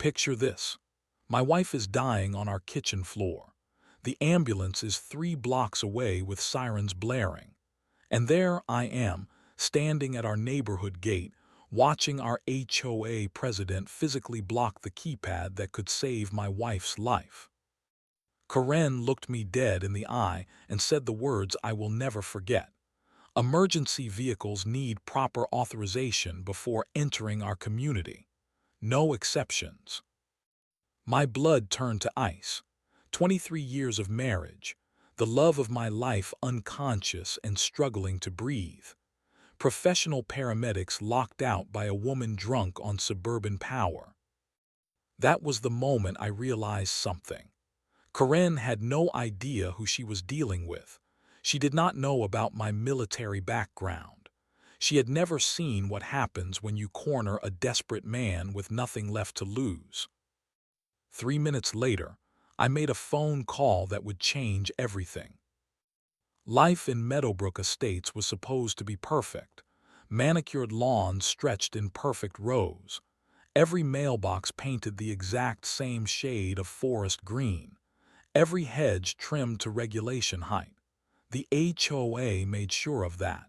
Picture this. My wife is dying on our kitchen floor. The ambulance is 3 blocks away with sirens blaring. And there I am, standing at our neighborhood gate, watching our HOA president physically block the keypad that could save my wife's life. Karen looked me dead in the eye and said the words I will never forget. Emergency vehicles need proper authorization before entering our community. No exceptions. My blood turned to ice. 23 years of marriage, the love of my life unconscious and struggling to breathe. Professional paramedics locked out by a woman drunk on suburban power. That was the moment I realized something. Karen had no idea who she was dealing with. She did not know about my military background. She had never seen what happens when you corner a desperate man with nothing left to lose. 3 minutes later, I made a phone call that would change everything. Life in Meadowbrook Estates was supposed to be perfect. Manicured lawns stretched in perfect rows. Every mailbox painted the exact same shade of forest green. Every hedge trimmed to regulation height. The HOA made sure of that.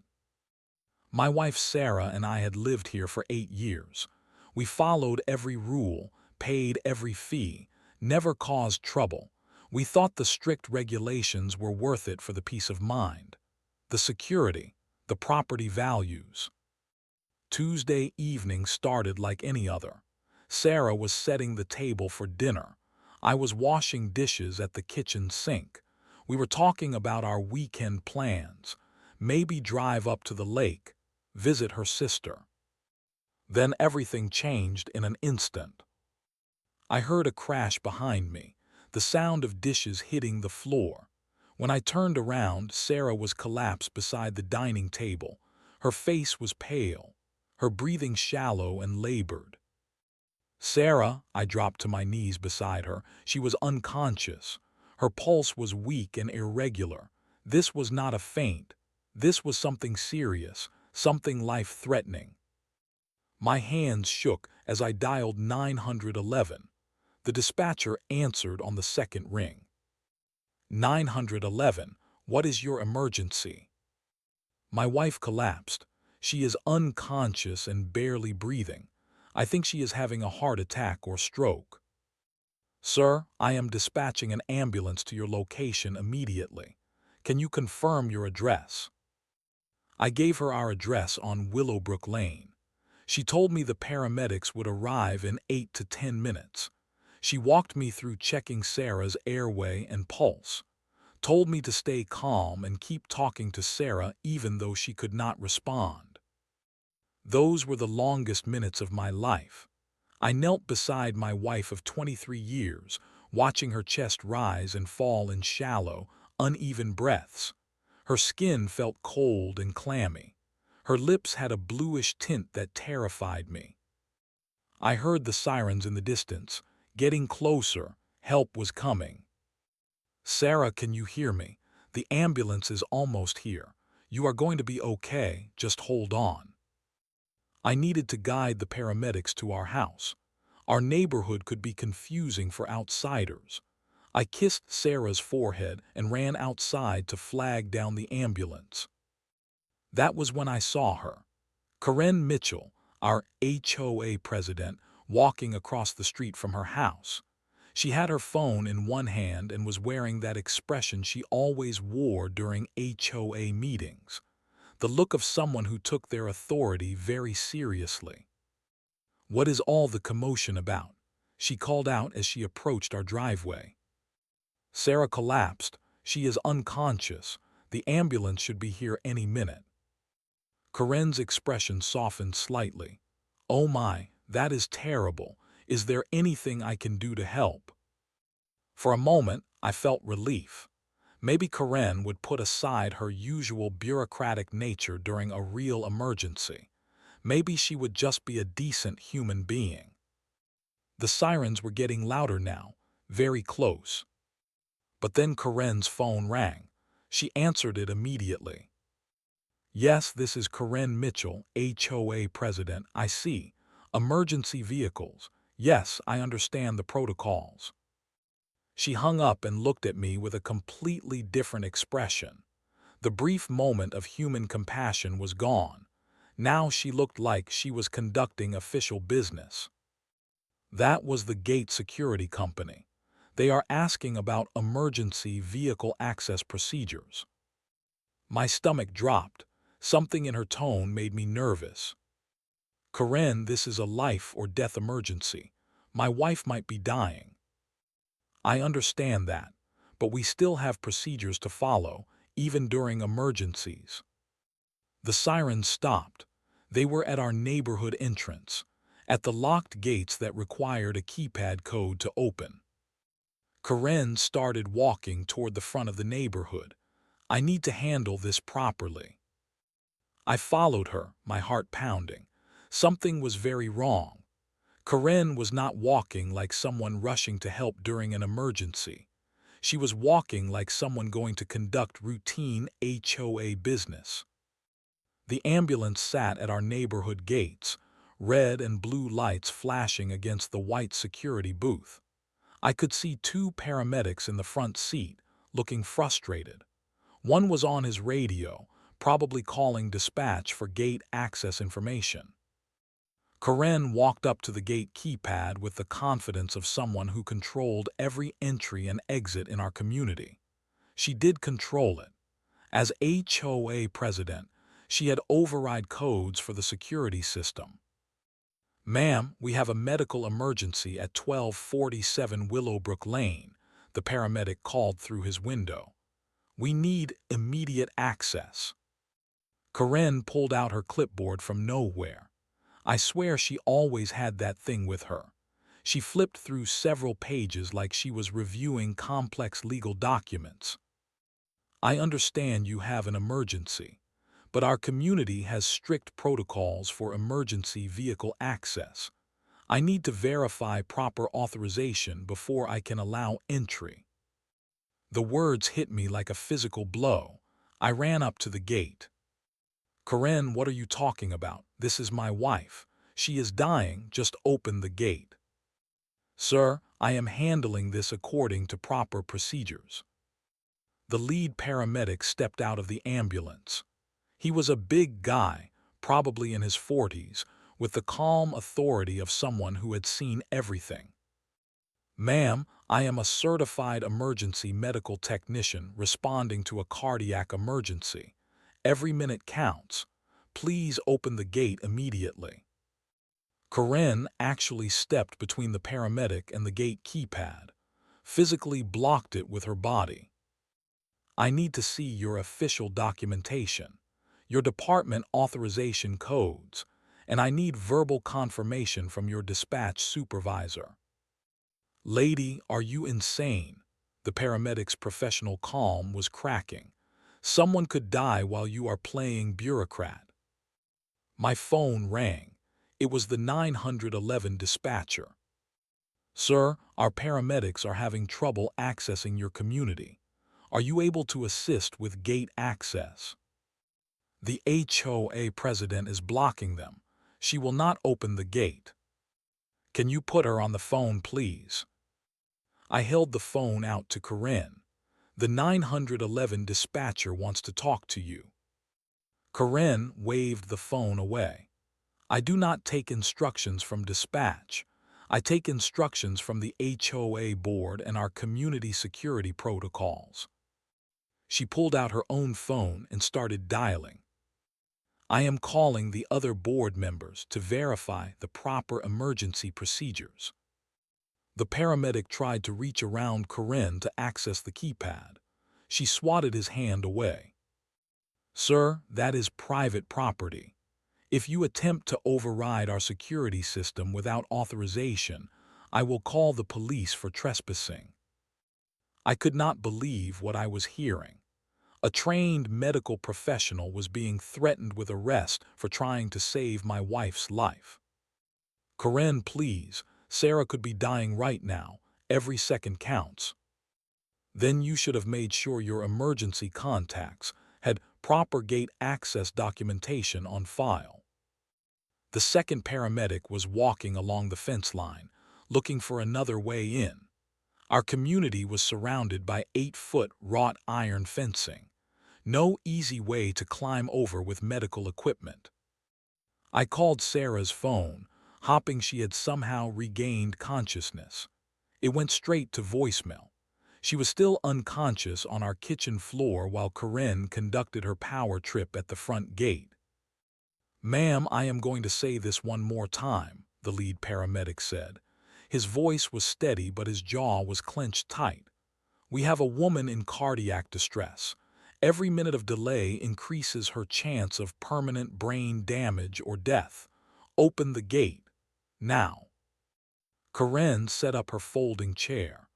My wife Sarah and I had lived here for 8 years. We followed every rule, paid every fee, never caused trouble. We thought the strict regulations were worth it for the peace of mind, the security, the property values. Tuesday evening started like any other. Sarah was setting the table for dinner. I was washing dishes at the kitchen sink. We were talking about our weekend plans, maybe drive up to the lake, visit her sister. Then everything changed in an instant. I heard a crash behind me, the sound of dishes hitting the floor. When I turned around, Sarah was collapsed beside the dining table. Her face was pale, her breathing shallow and labored. Sarah, I dropped to my knees beside her. She was unconscious. Her pulse was weak and irregular. This was not a faint. This was something serious, something life-threatening. My hands shook as I dialed 911. The dispatcher answered on the second ring. 911, what is your emergency? My wife collapsed. She is unconscious and barely breathing. I think she is having a heart attack or stroke. Sir, I am dispatching an ambulance to your location immediately. Can you confirm your address? I gave her our address on Willowbrook Lane. She told me the paramedics would arrive in 8 to 10 minutes. She walked me through checking Sarah's airway and pulse, told me to stay calm and keep talking to Sarah even though she could not respond. Those were the longest minutes of my life. I knelt beside my wife of 23 years, watching her chest rise and fall in shallow, uneven breaths. Her skin felt cold and clammy. Her lips had a bluish tint that terrified me. I heard the sirens in the distance, getting closer. Help was coming. Sarah, can you hear me? The ambulance is almost here. You are going to be okay, just hold on. I needed to guide the paramedics to our house. Our neighborhood could be confusing for outsiders. I kissed Sarah's forehead and ran outside to flag down the ambulance. That was when I saw her. Karen Mitchell, our HOA president, walking across the street from her house. She had her phone in one hand and was wearing that expression she always wore during HOA meetings, the look of someone who took their authority very seriously. What is all the commotion about? She called out as she approached our driveway. Sarah collapsed. She is unconscious. The ambulance should be here any minute. Karen's expression softened slightly. Oh my, that is terrible. Is there anything I can do to help? For a moment, I felt relief. Maybe Karen would put aside her usual bureaucratic nature during a real emergency. Maybe she would just be a decent human being. The sirens were getting louder now, very close. But then Karen's phone rang. She answered it immediately. Yes, this is Karen Mitchell, HOA president. I see. Emergency vehicles. Yes, I understand the protocols. She hung up and looked at me with a completely different expression. The brief moment of human compassion was gone. Now she looked like she was conducting official business. That was the gate security company. They are asking about emergency vehicle access procedures. My stomach dropped. Something in her tone made me nervous. Karen, this is a life or death emergency. My wife might be dying. I understand that, but we still have procedures to follow, even during emergencies. The sirens stopped. They were at our neighborhood entrance, at the locked gates that required a keypad code to open. Karen started walking toward the front of the neighborhood. I need to handle this properly. I followed her, my heart pounding. Something was very wrong. Karen was not walking like someone rushing to help during an emergency. She was walking like someone going to conduct routine HOA business. The ambulance sat at our neighborhood gates, red and blue lights flashing against the white security booth. I could see two paramedics in the front seat, looking frustrated. One was on his radio, probably calling dispatch for gate access information. Karen walked up to the gate keypad with the confidence of someone who controlled every entry and exit in our community. She did control it. As HOA president, she had override codes for the security system. "Ma'am, we have a medical emergency at 1247 Willowbrook Lane," the paramedic called through his window. "We need immediate access." Karen pulled out her clipboard from nowhere. I swear she always had that thing with her. She flipped through several pages like she was reviewing complex legal documents. "I understand you have an emergency, but our community has strict protocols for emergency vehicle access. I need to verify proper authorization before I can allow entry." The words hit me like a physical blow. I ran up to the gate. "Karen, what are you talking about? This is my wife. She is dying. Just open the gate." "Sir, I am handling this according to proper procedures." The lead paramedic stepped out of the ambulance. He was a big guy, probably in his 40s, with the calm authority of someone who had seen everything. "Ma'am, I am a certified emergency medical technician responding to a cardiac emergency. Every minute counts. Please open the gate immediately." Karen actually stepped between the paramedic and the gate keypad, physically blocked it with her body. "I need to see your official documentation, your department authorization codes, and I need verbal confirmation from your dispatch supervisor." "Lady, are you insane?" The paramedic's professional calm was cracking. "Someone could die while you are playing bureaucrat." My phone rang. It was the 911 dispatcher. "Sir, our paramedics are having trouble accessing your community. Are you able to assist with gate access?" "The HOA president is blocking them. She will not open the gate." "Can you put her on the phone, please?" I held the phone out to Karen. "The 911 dispatcher wants to talk to you." Karen waved the phone away. "I do not take instructions from dispatch. I take instructions from the HOA board and our community security protocols." She pulled out her own phone and started dialing. "I am calling the other board members to verify the proper emergency procedures." The paramedic tried to reach around Karen to access the keypad. She swatted his hand away. "Sir, that is private property. If you attempt to override our security system without authorization, I will call the police for trespassing." I could not believe what I was hearing. A trained medical professional was being threatened with arrest for trying to save my wife's life. "Karen, please. Sarah could be dying right now. Every second counts." "Then you should have made sure your emergency contacts had proper gate access documentation on file." The second paramedic was walking along the fence line, looking for another way in. Our community was surrounded by 8-foot wrought iron fencing. No easy way to climb over with medical equipment. I called Sarah's phone, hoping she had somehow regained consciousness. It went straight to voicemail. She was still unconscious on our kitchen floor while Karen conducted her power trip at the front gate. "Ma'am, I am going to say this one more time," the lead paramedic said. His voice was steady, but his jaw was clenched tight. "We have a woman in cardiac distress. Every minute of delay increases her chance of permanent brain damage or death. Open the gate. Now." Karen set up her folding chair,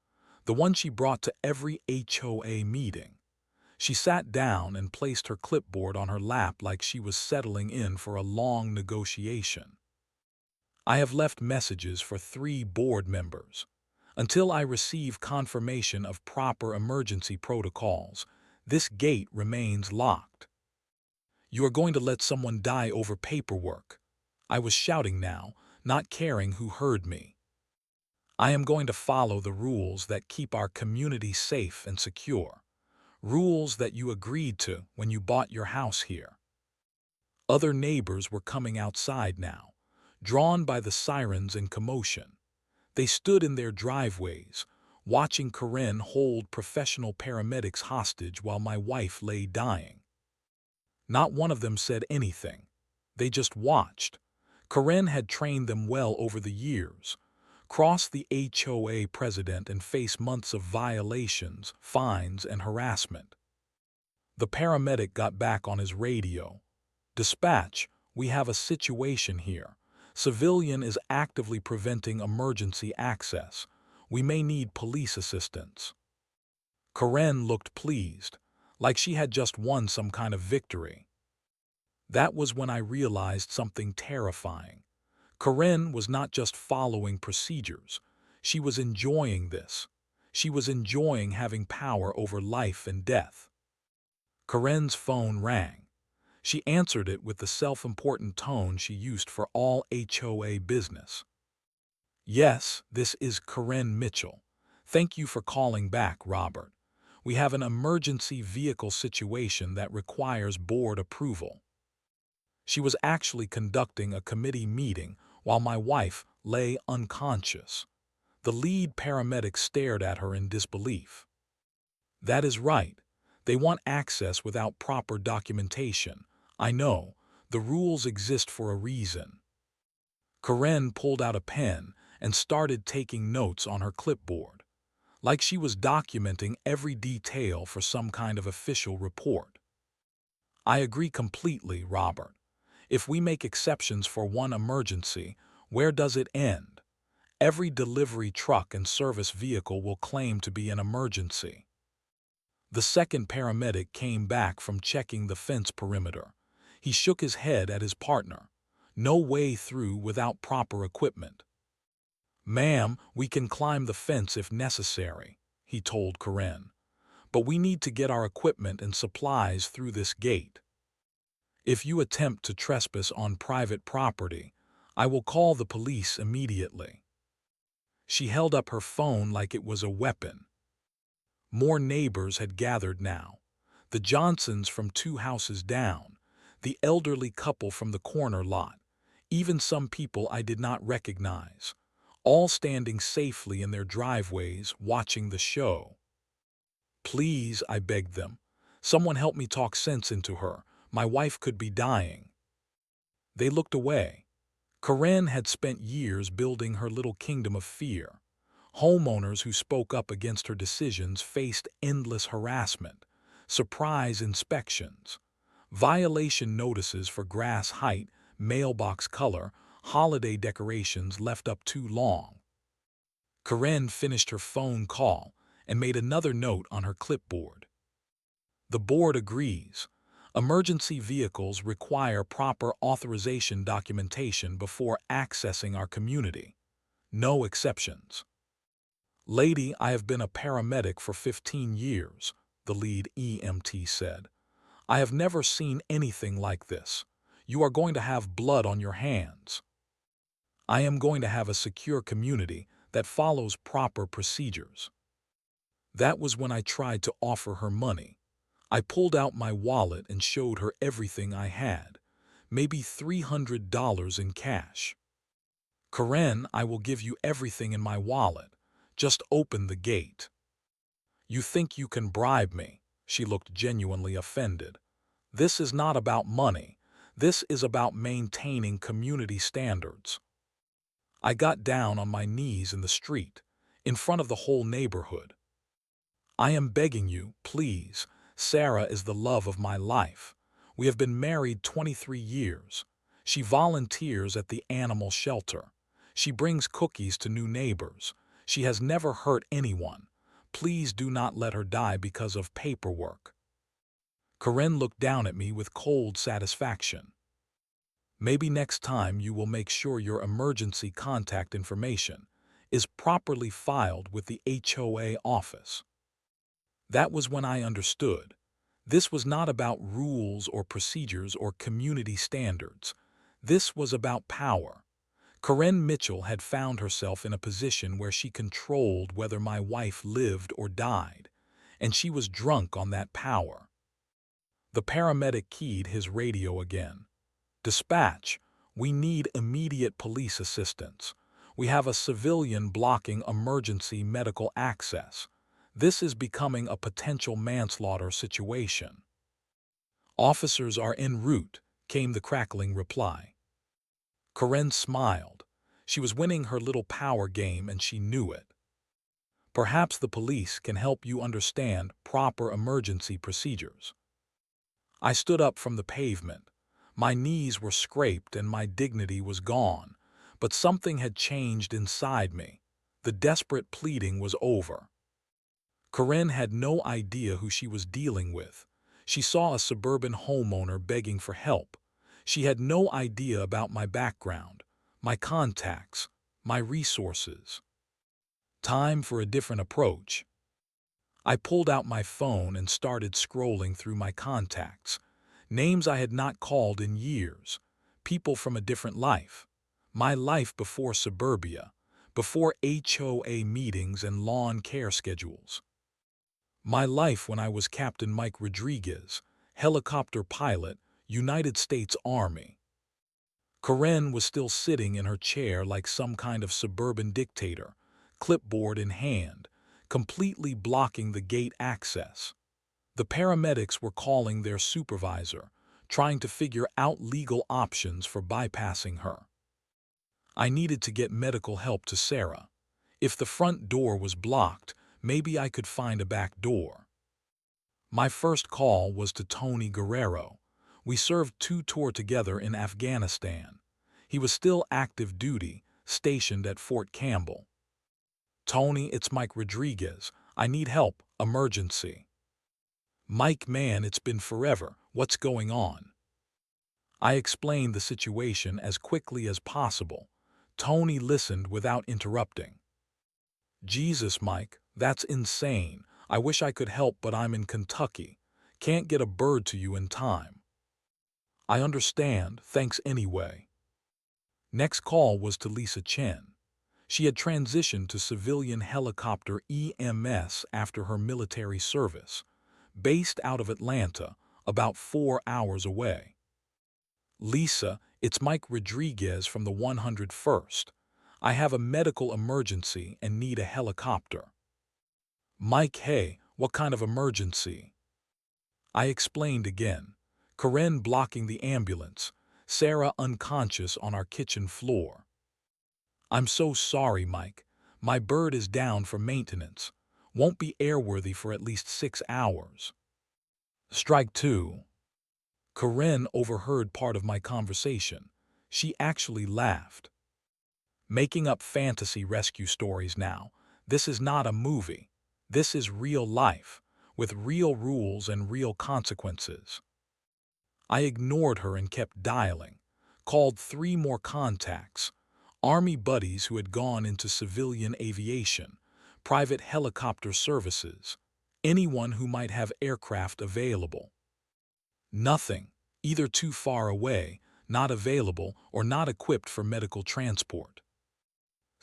the one she brought to every HOA meeting. She sat down and placed her clipboard on her lap like she was settling in for a long negotiation. "I have left messages for 3 board members. Until I receive confirmation of proper emergency protocols, this gate remains locked." "You are going to let someone die over paperwork." I was shouting now, not caring who heard me. "I am going to follow the rules that keep our community safe and secure. Rules that you agreed to when you bought your house here." Other neighbors were coming outside now, drawn by the sirens and commotion. They stood in their driveways, watching Karen hold professional paramedics hostage while my wife lay dying. Not one of them said anything. They just watched. Karen had trained them well over the years, crossed the HOA president and faced months of violations, fines, and harassment. The paramedic got back on his radio. "Dispatch, we have a situation here. Civilian is actively preventing emergency access. We may need police assistance." Karen looked pleased, like she had just won some kind of victory. That was when I realized something terrifying. Karen was not just following procedures. She was enjoying this. She was enjoying having power over life and death. Karen's phone rang. She answered it with the self-important tone she used for all HOA business. "Yes, this is Karen Mitchell. Thank you for calling back, Robert. We have an emergency vehicle situation that requires board approval." She was actually conducting a committee meeting while my wife lay unconscious. The lead paramedic stared at her in disbelief. "That is right. They want access without proper documentation. I know. The rules exist for a reason." Karen pulled out a pen and started taking notes on her clipboard, like she was documenting every detail for some kind of official report. "I agree completely, Robert. If we make exceptions for one emergency, where does it end? Every delivery truck and service vehicle will claim to be an emergency." The second paramedic came back from checking the fence perimeter. He shook his head at his partner. "No way through without proper equipment." "Ma'am, we can climb the fence if necessary," he told Karen. "But we need to get our equipment and supplies through this gate. If you attempt to trespass on private property, I will call the police immediately." She held up her phone like it was a weapon. More neighbors had gathered now. The Johnsons from 2 houses down, the elderly couple from the corner lot, even some people I did not recognize, all standing safely in their driveways watching the show. "Please," I begged them, "someone help me talk sense into her. My wife could be dying." They looked away. Karen had spent years building her little kingdom of fear. Homeowners who spoke up against her decisions faced endless harassment, surprise inspections, violation notices for grass height, mailbox color, holiday decorations left up too long. Karen finished her phone call and made another note on her clipboard. "The board agrees. Emergency vehicles require proper authorization documentation before accessing our community. No exceptions." "Lady, I have been a paramedic for 15 years, the lead EMT said. "I have never seen anything like this. You are going to have blood on your hands." "I am going to have a secure community. that follows proper procedures. That was when I tried to offer her money. I pulled out my wallet and showed her everything I had, maybe $300 in cash. Karen, I will give you everything in my wallet. Just open the gate. You think you can bribe me? She looked genuinely offended. This is not about money. This is about maintaining community standards. I got down on my knees in the street, in front of the whole neighborhood. I am begging you, please. Sarah is the love of my life. We have been married 23 years. She volunteers at the animal shelter. She brings cookies to new neighbors. She has never hurt anyone. Please do not let her die because of paperwork. Karen looked down at me with cold satisfaction. Maybe next time you will make sure your emergency contact information is properly filed with the HOA office. That was when I understood. This was not about rules or procedures or community standards. This was about power. Karen Mitchell had found herself in a position where she controlled whether my wife lived or died, and she was drunk on that power. The paramedic keyed his radio again. Dispatch, we need immediate police assistance. We have a civilian blocking emergency medical access. This is becoming a potential manslaughter situation. Officers are en route, came the crackling reply. Karen smiled. She was winning her little power game and she knew it. Perhaps the police can help you understand proper emergency procedures. I stood up from the pavement. My knees were scraped and my dignity was gone, but something had changed inside me. The desperate pleading was over. Karen had no idea who she was dealing with. She saw a suburban homeowner begging for help. She had no idea about my background, my contacts, my resources. Time for a different approach. I pulled out my phone and started scrolling through my contacts. Names I had not called in years. People from a different life. My life before suburbia, before HOA meetings and lawn care schedules. My life when I was Captain Mike Rodriguez, helicopter pilot, United States Army. Karen was still sitting in her chair like some kind of suburban dictator, clipboard in hand, completely blocking the gate access. The paramedics were calling their supervisor, trying to figure out legal options for bypassing her. I needed to get medical help to Sarah. If the front door was blocked, maybe I could find a back door. My first call was to Tony Guerrero. We served 2 tours together in Afghanistan. He was still active duty, stationed at Fort Campbell. Tony, it's Mike Rodriguez. I need help. Emergency. Mike, man, it's been forever. What's going on? I explained the situation as quickly as possible. Tony listened without interrupting. Jesus, Mike, that's insane. I wish I could help, but I'm in Kentucky. Can't get a bird to you in time. I understand, thanks anyway. Next call was to Lisa Chen. She had transitioned to civilian helicopter EMS after her military service, based out of Atlanta, about 4 hours away. Lisa, it's Mike Rodriguez from the 101st. I have a medical emergency and need a helicopter. Mike, hey, what kind of emergency? I explained again. Karen blocking the ambulance, Sarah unconscious on our kitchen floor. I'm so sorry, Mike. My bird is down for maintenance. Won't be airworthy for at least 6 hours. Strike 2. Karen overheard part of my conversation. She actually laughed. Making up fantasy rescue stories now. This is not a movie. This is real life, with real rules and real consequences. I ignored her and kept dialing. Called 3 more contacts. Army buddies who had gone into civilian aviation, private helicopter services, anyone who might have aircraft available. Nothing, either too far away, not available, or not equipped for medical transport.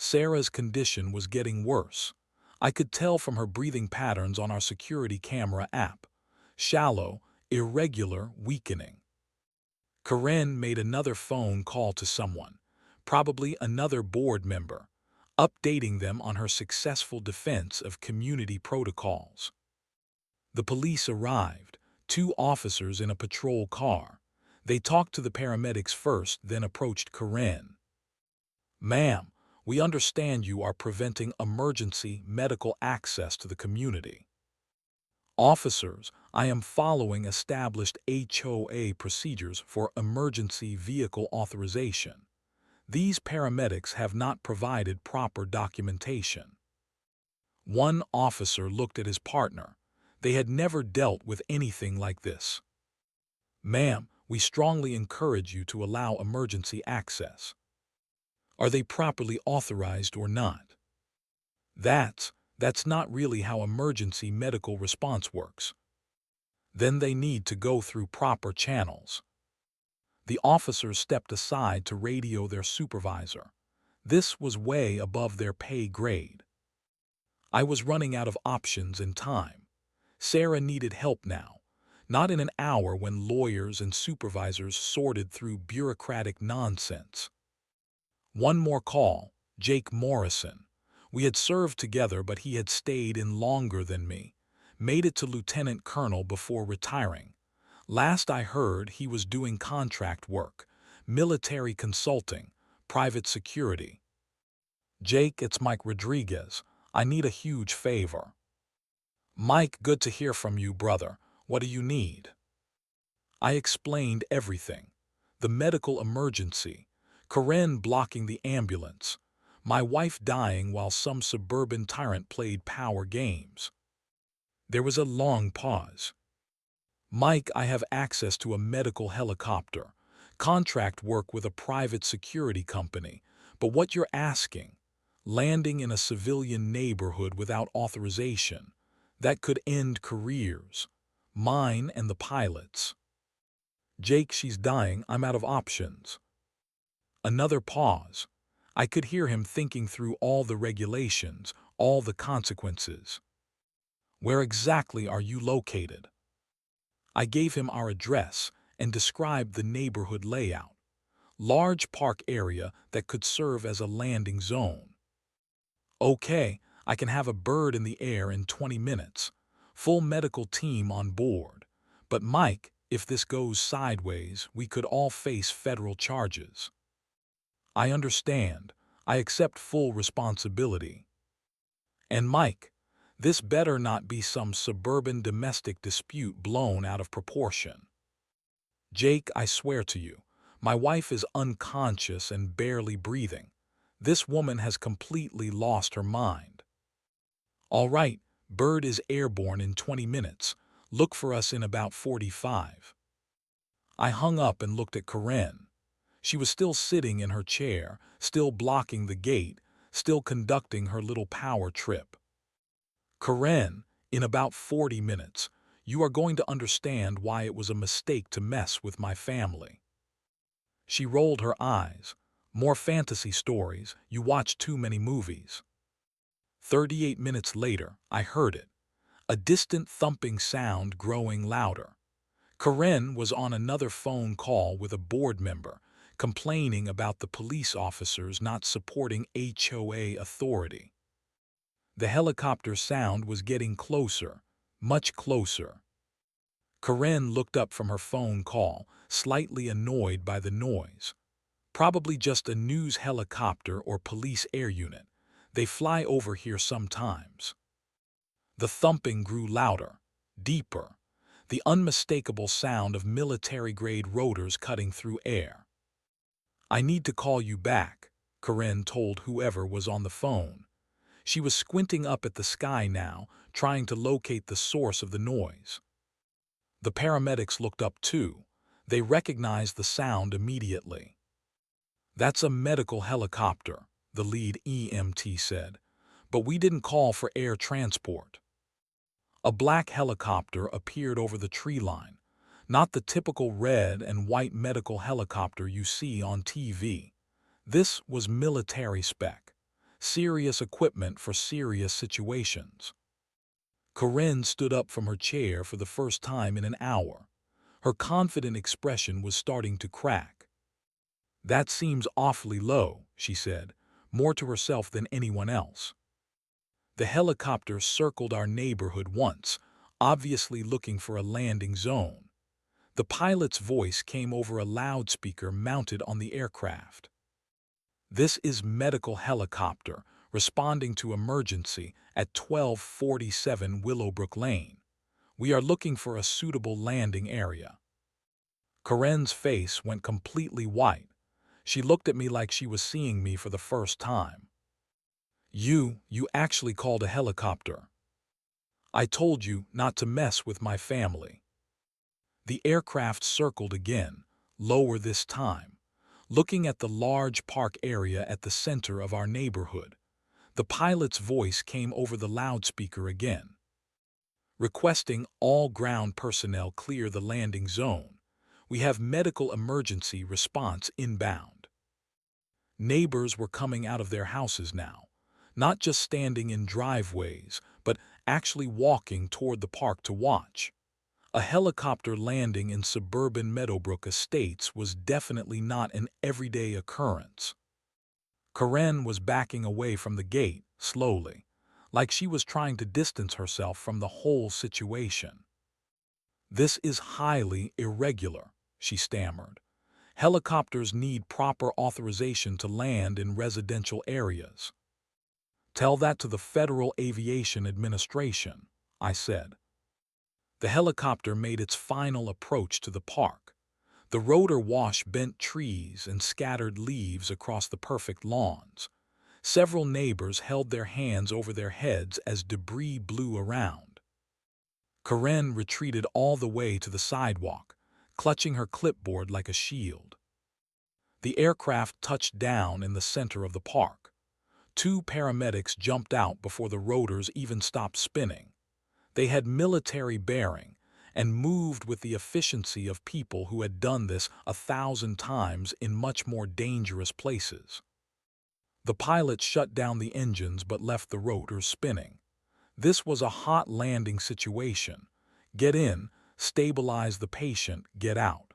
Sarah's condition was getting worse. I could tell from her breathing patterns on our security camera app. Shallow, irregular, weakening. Karen made another phone call to someone, probably another board member, updating them on her successful defense of community protocols. The police arrived, 2 officers in a patrol car. They talked to the paramedics first, then approached Karen. "Ma'am, we understand you are preventing emergency medical access to the community." "Officers, I am following established HOA procedures for emergency vehicle authorization. These paramedics have not provided proper documentation." One officer looked at his partner. They had never dealt with anything like this. "Ma'am, we strongly encourage you to allow emergency access." "Are they properly authorized or not?" That's not really how emergency medical response works." "Then they need to go through proper channels." The officers stepped aside to radio their supervisor. This was way above their pay grade. I was running out of options and time. Sarah needed help now, not in an hour when lawyers and supervisors sorted through bureaucratic nonsense. One more call, Jake Morrison. We had served together, but he had stayed in longer than me. Made it to lieutenant colonel before retiring. Last I heard, he was doing contract work, military consulting, private security. "Jake, it's Mike Rodriguez. I need a huge favor." "Mike, good to hear from you, brother. What do you need?" I explained everything. The medical emergency, Karen blocking the ambulance, my wife dying while some suburban tyrant played power games. There was a long pause. "Mike, I have access to a medical helicopter, contract work with a private security company, but what you're asking, landing in a civilian neighborhood without authorization, that could end careers, mine and the pilot's." "Jake, she's dying. I'm out of options." Another pause. I could hear him thinking through all the regulations, all the consequences. "Where exactly are you located?" I gave him our address and described the neighborhood layout. Large park area that could serve as a landing zone. "Okay, I can have a bird in the air in 20 minutes. Full medical team on board. But Mike, if this goes sideways, we could all face federal charges." "I understand. I accept full responsibility." "And Mike, this better not be some suburban domestic dispute blown out of proportion." "Jake, I swear to you, my wife is unconscious and barely breathing. This woman has completely lost her mind." "All right, bird is airborne in 20 minutes. Look for us in about 45. I hung up and looked at Karen. She was still sitting in her chair, still blocking the gate, still conducting her little power trip. "Karen, in about 40 minutes, you are going to understand why it was a mistake to mess with my family." She rolled her eyes. "More fantasy stories. You watch too many movies." 38 minutes later, I heard it. A distant thumping sound growing louder. Karen was on another phone call with a board member, complaining about the police officers not supporting HOA authority. The helicopter sound was getting closer, much closer. Karen looked up from her phone call, slightly annoyed by the noise. Probably just a news helicopter or police air unit. They fly over here sometimes. The thumping grew louder, deeper, the unmistakable sound of military-grade rotors cutting through air. "I need to call you back," Karen told whoever was on the phone. She was squinting up at the sky now, trying to locate the source of the noise. The paramedics looked up too. They recognized the sound immediately. "That's a medical helicopter," the lead EMT said. "But we didn't call for air transport." A black helicopter appeared over the tree line, not the typical red and white medical helicopter you see on TV. This was military spec. serious equipment for serious situations. Karen stood up from her chair for the first time in an hour. Her confident expression was starting to crack. "That seems awfully low," she said, more to herself than anyone else. The helicopter circled our neighborhood once, obviously looking for a landing zone. The pilot's voice came over a loudspeaker mounted on the aircraft. "This is medical helicopter, responding to emergency at 1247 Willowbrook Lane. We are looking for a suitable landing area." Karen's face went completely white. She looked at me like she was seeing me for the first time. You actually called a helicopter. I told you not to mess with my family." The aircraft circled again, lower this time, looking at the large park area at the center of our neighborhood. The pilot's voice came over the loudspeaker again. "Requesting all ground personnel clear the landing zone. We have medical emergency response inbound." Neighbors were coming out of their houses now, not just standing in driveways, but actually walking toward the park to watch. A helicopter landing in suburban Meadowbrook Estates was definitely not an everyday occurrence. Karen was backing away from the gate, slowly, like she was trying to distance herself from the whole situation. "This is highly irregular," she stammered. "Helicopters need proper authorization to land in residential areas." "Tell that to the Federal Aviation Administration," I said. The helicopter made its final approach to the park. The rotor wash bent trees and scattered leaves across the perfect lawns. Several neighbors held their hands over their heads as debris blew around. Karen retreated all the way to the sidewalk, clutching her clipboard like a shield. The aircraft touched down in the center of the park. Two paramedics jumped out before the rotors even stopped spinning. They had military bearing and moved with the efficiency of people who had done this 1,000 times in much more dangerous places. The pilot shut down the engines but left the rotors spinning. This was a hot landing situation. Get in, stabilize the patient, get out.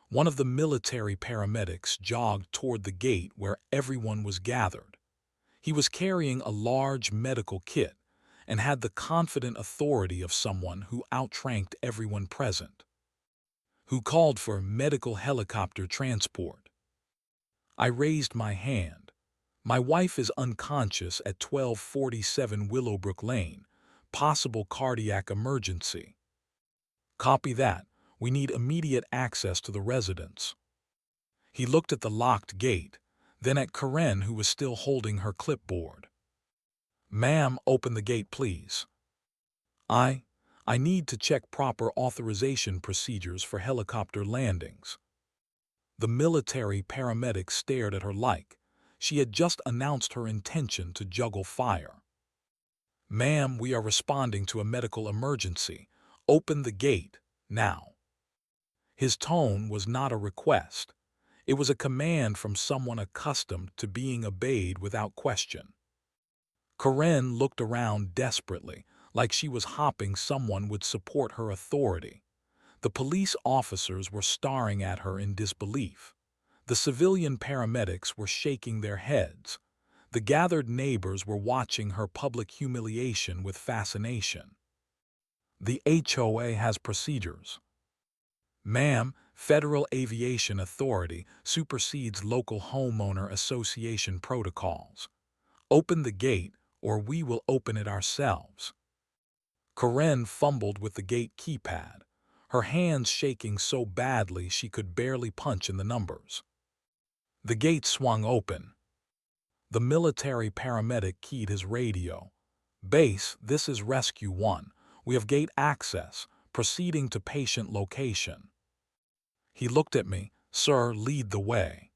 One of the military paramedics jogged toward the gate where everyone was gathered. He was carrying a large medical kit and had the confident authority of someone who outranked everyone present, who called for medical helicopter transport. I raised my hand. "My wife is unconscious at 1247 Willowbrook Lane. Possible cardiac emergency." "Copy that. We need immediate access to the residence." He looked at the locked gate, then at Karen, who was still holding her clipboard. "Ma'am, open the gate, please. I need to check proper authorization procedures for helicopter landings." The military paramedic stared at her like she had just announced her intention to juggle fire. "Ma'am, we are responding to a medical emergency. Open the gate, now." His tone was not a request. It was a command from someone accustomed to being obeyed without question. Karen looked around desperately, like she was hoping someone would support her authority. The police officers were staring at her in disbelief. The civilian paramedics were shaking their heads. The gathered neighbors were watching her public humiliation with fascination. "The HOA has procedures." "Ma'am, Federal Aviation Authority supersedes local homeowner association protocols. Open the gate, or we will open it ourselves." Karen fumbled with the gate keypad, her hands shaking so badly she could barely punch in the numbers. The gate swung open. The military paramedic keyed his radio. "Base, this is Rescue 1. We have gate access, proceeding to patient location." He looked at me. "Sir, lead the way."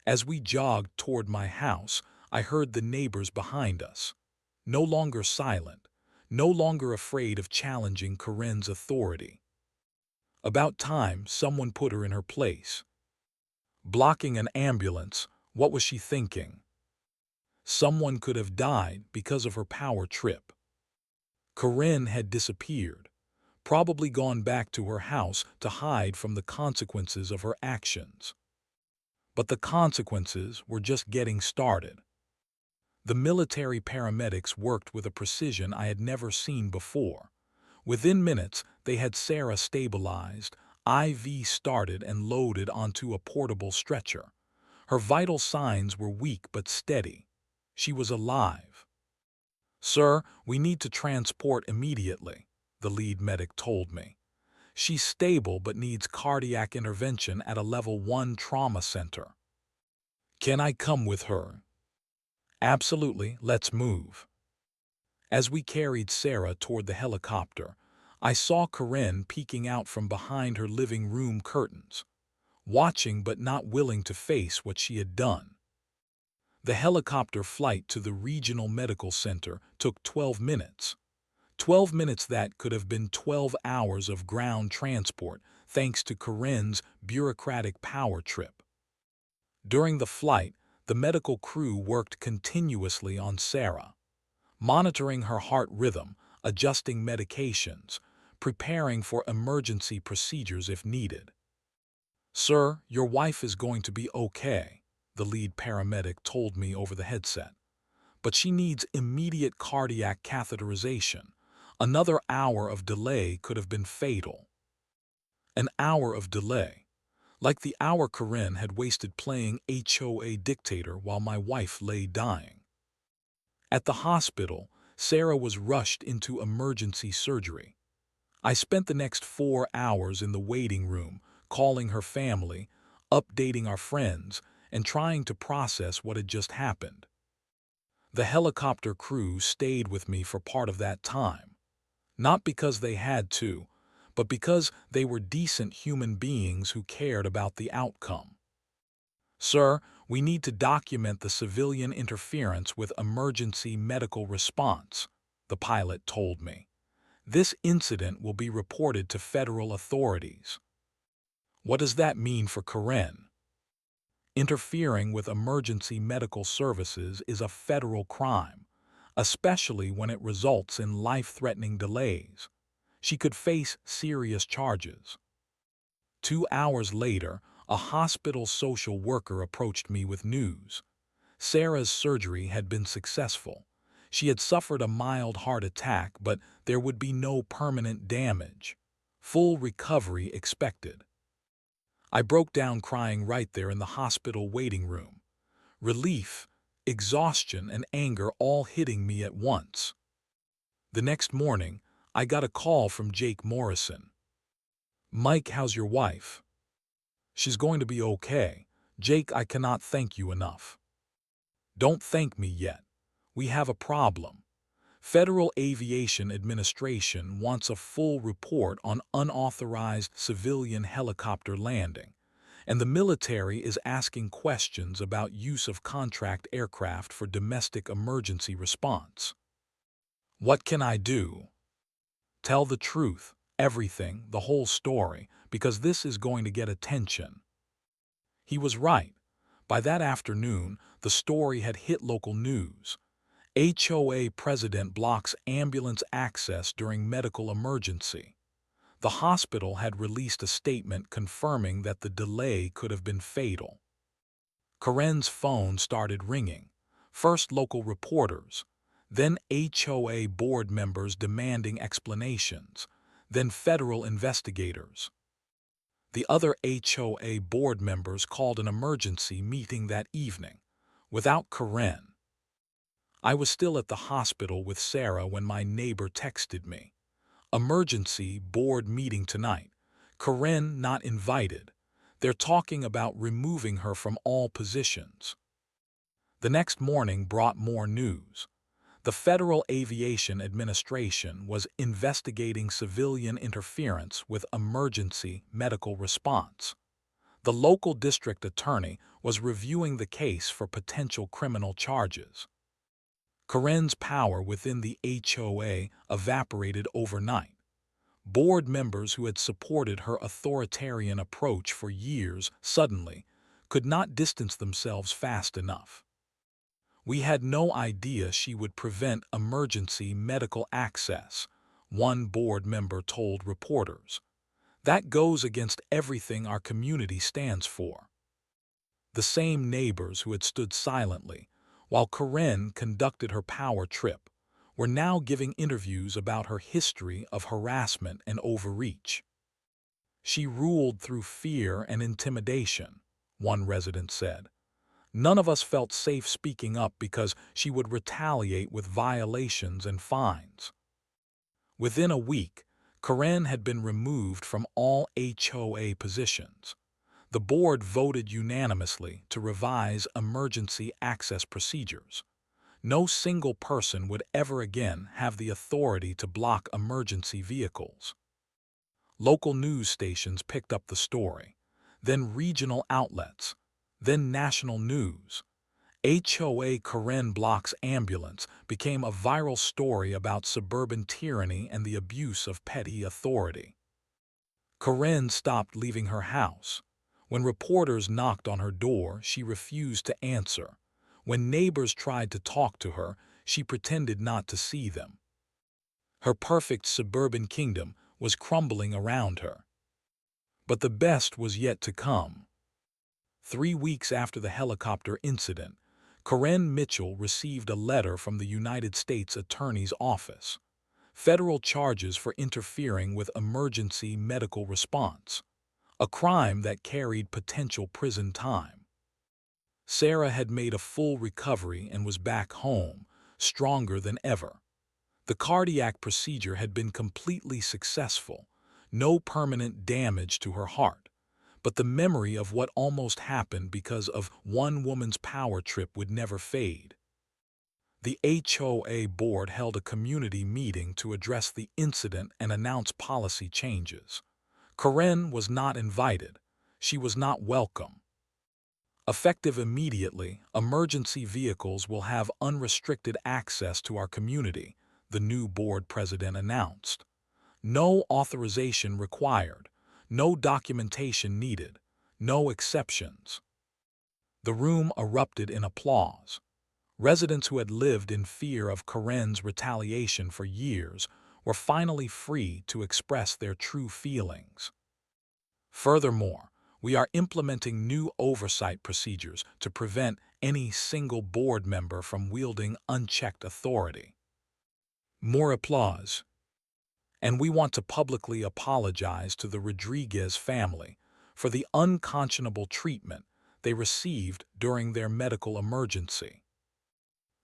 As we jogged toward my house, I heard the neighbors behind us. No longer silent, no longer afraid of challenging Karen's authority. About time someone put her in her place. Blocking an ambulance, what was she thinking? Someone could have died because of her power trip. Karen had disappeared, probably gone back to her house to hide from the consequences of her actions. But the consequences were just getting started. The military paramedics worked with a precision I had never seen before. Within minutes, they had Sarah stabilized, IV started and loaded onto a portable stretcher. Her vital signs were weak but steady. She was alive. "Sir, we need to transport immediately," the lead medic told me. "She's stable but needs cardiac intervention at a level 1 trauma center." "Can I come with her?" "Absolutely, let's move." As we carried Sarah toward the helicopter, I saw Karen peeking out from behind her living room curtains, watching but not willing to face what she had done. The helicopter flight to the regional medical center took 12 minutes. 12 minutes that could have been 12 hours of ground transport thanks to Karen's bureaucratic power trip. During the flight, the medical crew worked continuously on Sarah, monitoring her heart rhythm, adjusting medications, preparing for emergency procedures if needed. "Sir, your wife is going to be okay," the lead paramedic told me over the headset. "But she needs immediate cardiac catheterization. Another hour of delay could have been fatal." An hour of delay, like the hour Karen had wasted playing HOA dictator while my wife lay dying. At the hospital, Sarah was rushed into emergency surgery. I spent the next 4 hours in the waiting room, calling her family, updating our friends, and trying to process what had just happened. The helicopter crew stayed with me for part of that time, not because they had to, but because they were decent human beings who cared about the outcome. "Sir, we need to document the civilian interference with emergency medical response," the pilot told me. "This incident will be reported to federal authorities." What does that mean for Karen? Interfering with emergency medical services is a federal crime, especially when it results in life-threatening delays. She could face serious charges. 2 hours later, a hospital social worker approached me with news. Sarah's surgery had been successful. She had suffered a mild heart attack, but there would be no permanent damage. Full recovery expected. I broke down crying right there in the hospital waiting room. Relief, exhaustion, and anger all hitting me at once. The next morning, I got a call from Jake Morrison. "Mike, how's your wife?" "She's going to be okay. Jake, I cannot thank you enough." "Don't thank me yet. We have a problem. Federal Aviation Administration wants a full report on unauthorized civilian helicopter landing, and the military is asking questions about use of contract aircraft for domestic emergency response." "What can I do?" "Tell the truth, everything, the whole story, because this is going to get attention." He was right. By that afternoon, the story had hit local news. HOA president blocks ambulance access during medical emergency. The hospital had released a statement confirming that the delay could have been fatal. Karen's phone started ringing. First local reporters, then HOA board members demanding explanations, then federal investigators. The other HOA board members called an emergency meeting that evening, without Karen. I was still at the hospital with Sarah when my neighbor texted me. "Emergency board meeting tonight. Karen not invited. They're talking about removing her from all positions." The next morning brought more news. The Federal Aviation Administration was investigating civilian interference with emergency medical response. The local district attorney was reviewing the case for potential criminal charges. Karen's power within the HOA evaporated overnight. Board members who had supported her authoritarian approach for years suddenly could not distance themselves fast enough. We had no idea she would prevent emergency medical access, one board member told reporters. That goes against everything our community stands for. The same neighbors who had stood silently while Karen conducted her power trip were now giving interviews about her history of harassment and overreach. She ruled through fear and intimidation, one resident said. None of us felt safe speaking up because she would retaliate with violations and fines. Within a week, Karen had been removed from all HOA positions. The board voted unanimously to revise emergency access procedures. No single person would ever again have the authority to block emergency vehicles. Local news stations picked up the story, then regional outlets, then national news. HOA Karen blocks ambulance became a viral story about suburban tyranny and the abuse of petty authority. Karen stopped leaving her house. When reporters knocked on her door, she refused to answer. When neighbors tried to talk to her, she pretended not to see them. Her perfect suburban kingdom was crumbling around her. But the best was yet to come. 3 weeks after the helicopter incident, Karen Mitchell received a letter from the United States Attorney's Office. Federal charges for interfering with emergency medical response, a crime that carried potential prison time. Sarah had made a full recovery and was back home, stronger than ever. The cardiac procedure had been completely successful, no permanent damage to her heart. But the memory of what almost happened because of one woman's power trip would never fade. The HOA board held a community meeting to address the incident and announce policy changes. Karen was not invited. She was not welcome. Effective immediately, emergency vehicles will have unrestricted access to our community, the new board president announced. No authorization required. No documentation needed, no exceptions. The room erupted in applause. Residents who had lived in fear of Karen's retaliation for years were finally free to express their true feelings. Furthermore, we are implementing new oversight procedures to prevent any single board member from wielding unchecked authority. More applause. And we want to publicly apologize to the Rodriguez family for the unconscionable treatment they received during their medical emergency.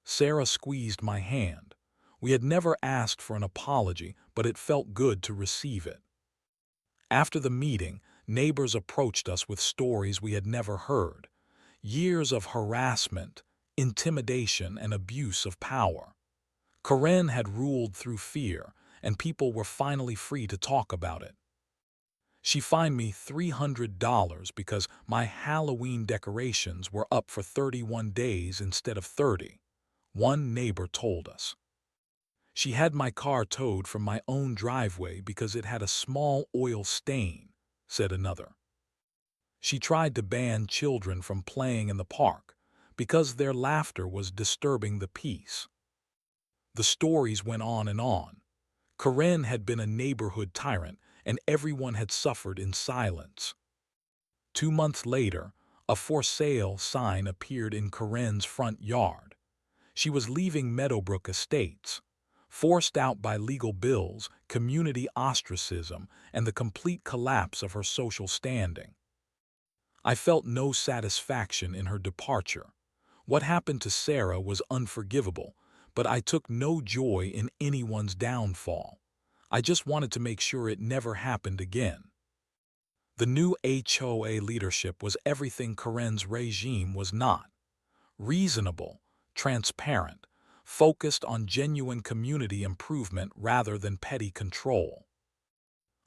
Sarah squeezed my hand. We had never asked for an apology, but it felt good to receive it. After the meeting, neighbors approached us with stories we had never heard. Years of harassment, intimidation, and abuse of power. Karen had ruled through fear, and people were finally free to talk about it. She fined me $300 because my Halloween decorations were up for 31 days instead of 30, one neighbor told us. She had my car towed from my own driveway because it had a small oil stain, said another. She tried to ban children from playing in the park because their laughter was disturbing the peace. The stories went on and on. Karen had been a neighborhood tyrant, and everyone had suffered in silence. 2 months later, a for sale sign appeared in Karen's front yard. She was leaving Meadowbrook Estates, forced out by legal bills, community ostracism, and the complete collapse of her social standing. I felt no satisfaction in her departure. What happened to Sarah was unforgivable, but I took no joy in anyone's downfall. I just wanted to make sure it never happened again. The new HOA leadership was everything Karen's regime was not. Reasonable, transparent, focused on genuine community improvement rather than petty control.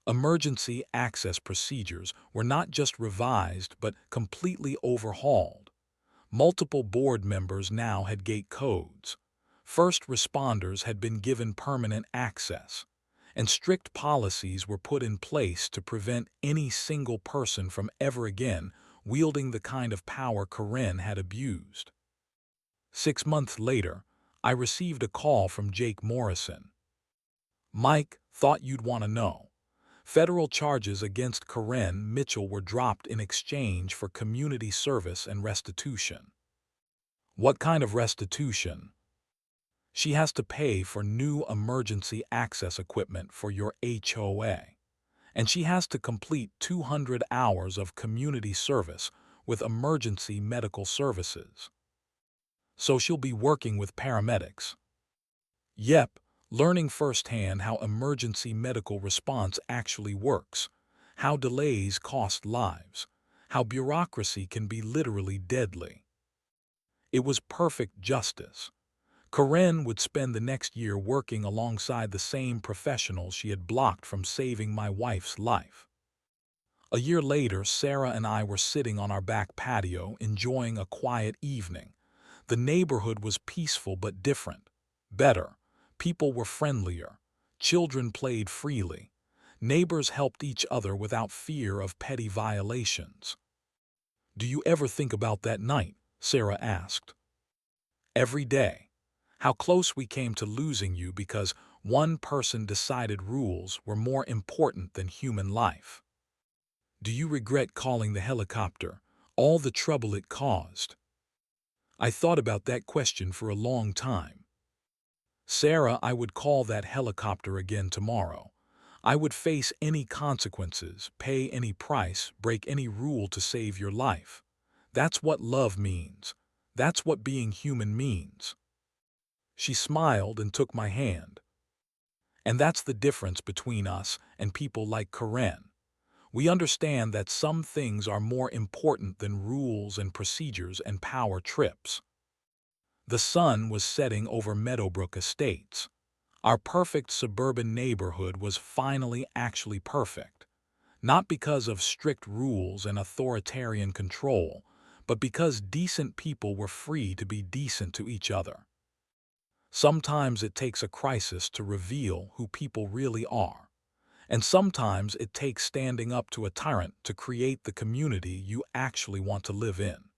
Emergency access procedures were not just revised but completely overhauled. Multiple board members now had gate codes. First responders had been given permanent access, and strict policies were put in place to prevent any single person from ever again wielding the kind of power Karen had abused. 6 months later, I received a call from Jake Morrison. "Mike, thought you'd want to know. Federal charges against Karen Mitchell were dropped in exchange for community service and restitution." "What kind of restitution?" "She has to pay for new emergency access equipment for your HOA, and she has to complete 200 hours of community service with emergency medical services. So she'll be working with paramedics." "Yep, learning firsthand how emergency medical response actually works, how delays cost lives, how bureaucracy can be literally deadly." It was perfect justice. Karen would spend the next year working alongside the same professionals she had blocked from saving my wife's life. A year later, Sarah and I were sitting on our back patio enjoying a quiet evening. The neighborhood was peaceful but different. Better. People were friendlier. Children played freely. Neighbors helped each other without fear of petty violations. "Do you ever think about that night?" Sarah asked. "Every day. How close we came to losing you because one person decided rules were more important than human life." "Do you regret calling the helicopter? All the trouble it caused?" I thought about that question for a long time. "Sarah, I would call that helicopter again tomorrow. I would face any consequences, pay any price, break any rule to save your life. That's what love means. That's what being human means." She smiled and took my hand. "And that's the difference between us and people like Karen. We understand that some things are more important than rules and procedures and power trips." The sun was setting over Meadowbrook Estates. Our perfect suburban neighborhood was finally actually perfect. Not because of strict rules and authoritarian control, but because decent people were free to be decent to each other. Sometimes it takes a crisis to reveal who people really are. And sometimes it takes standing up to a tyrant to create the community you actually want to live in.